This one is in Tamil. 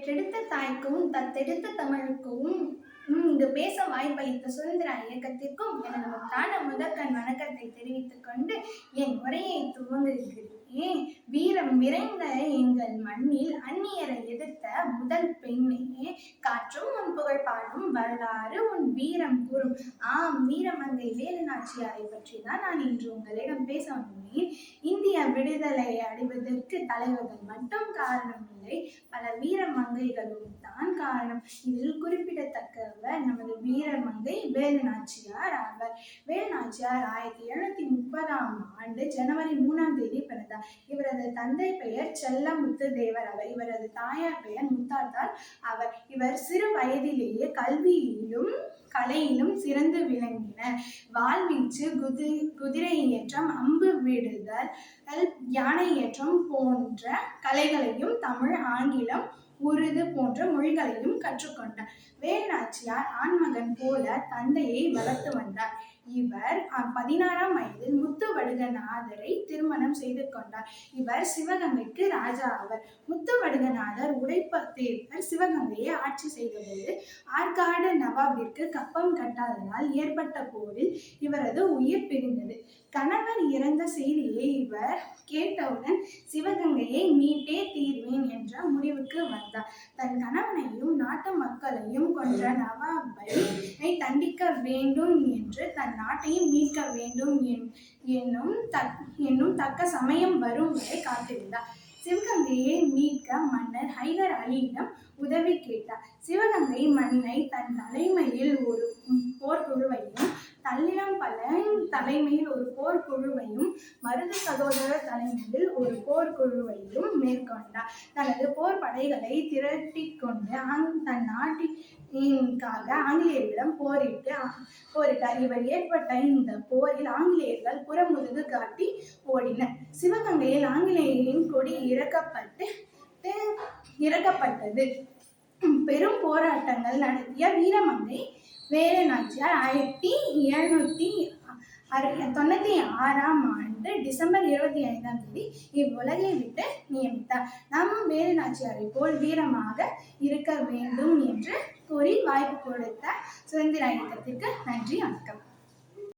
பெற்றெடுத்த தாய்க்கும் தத்தெடுத்த தமிழுக்கும் இங்கு பேச வாய்ப்பளித்த சுதந்திர இயக்கத்திற்கும் எனது முத்தான முதற்கண் வணக்கத்தை தெரிவித்துக் கொண்டு என் உரையை துவங்குகிறேன். வீரம் விரைந்த எங்கள் மண்ணில் அந்நியரை எதிர்த்த முதல் பெண்ணே, காற்றும் உன் புகழ் பாடும் வரலாறு உன் வீரம் கூறும். ஆம், வீரமங்கை வேலு நாச்சியாரை பற்றி தான் நான் இன்று உங்களிடம் பேச வந்துள்ளேன். இந்திய விடுதலை அடைவதற்கு தலைவர்கள் மட்டும் காரணம் இல்லை, பல வீரமங்கைகளும் தான் காரணம். இதில் குறிப்பிடத்தக்கவர் நமது வீரமங்கை வேலு நாச்சியார் ஆவார். வேலு நாச்சியார் 1730 ஜனவரி 3 பிறந்தார். இவரது தந்தை பெயர் செல்லமுத்து தேவர் அவர். இவரது தாயார் பெயர் முத்தாத்தார் அவர். இவர் சிறு வயதிலேயே கல்வியிலும் கலையிலும் சிறந்து விளங்கினர். வாழ்வீச்சு, குதிரை ஏற்றம், அம்பு விடுதல், யானை ஏற்றம் போன்ற கலைகளையும் தமிழ், ஆங்கிலம், உருது போன்ற மொழிகளையும் கற்றுக்கொண்டார். வேலு நாச்சியார் ஆண்மகன் போல தந்தையை வளர்த்து வந்தார். இவர் 16ஆம் வயதில் முத்துவடுகநாதரை திருமணம் செய்து கொண்டார். இவர் சிவகங்கைக்கு ராஜா ஆவர். முத்துவடுகநாதர் உடைப்பதேவர் சிவகங்கையை ஆட்சி செய்தபோது ஆற்காடு நவாபிற்கு கப்பம் கட்டாததால் ஏற்பட்ட போரில் இவரது உயிர் பிரிந்தது. கணவர் இறந்த செய்தியை இவர் கேட்டவுடன் சிவகங்கையை மீட்டே தீர்வேன் என்ற முடிவுக்கு வந்தார். தன் கணவனையும் நாட்டு மக்களையும் கொன்ற நவாபை தண்டிக்க வேண்டும் என்று தன் நாட்டையும் மீட்க வேண்டும் என்னும் தக்க சமயம் வரும் வரை காத்திருந்தார். சிவகங்கையை மீட்க மன்னர் ஹைதர் அலியிடம் உதவி கேட்டார். சிவகங்கை மன்னை தன் தலைமையில் ஒரு போர்க்குழுவையும், தள்ளிடம்பலன் தலைமையில் ஒரு போர்க்குழுவையும், மருது சகோதரர் தலைமையில் ஒரு போர்க்குழுவையும் மேற்கொண்டார். தனது போர் படைகளை திரட்டிக் கொண்டு தன் நாட்டிற்காக ஆங்கிலேயரிடம் போரிட்டார். இவர் ஏற்பட்ட இந்த போரில் ஆங்கிலேயர்கள் புறமுதுகு காட்டி ஓடினர். சிவகங்கையில் ஆங்கிலேயரின் கொடி இறக்கப்பட்டது. பெரும் போராட்டங்கள் நடத்திய வீரமங்கை வேலு நாச்சியார் 1796 டிசம்பர் 25 இவ்வுலகை விட்டு நியமித்தார். நம் வேலு நாச்சியாரை போல் வீரமாக இருக்க வேண்டும் என்று கூறி வாய்ப்பு கொடுத்த சுதந்திர இயக்கத்திற்கு நன்றி, வணக்கம்.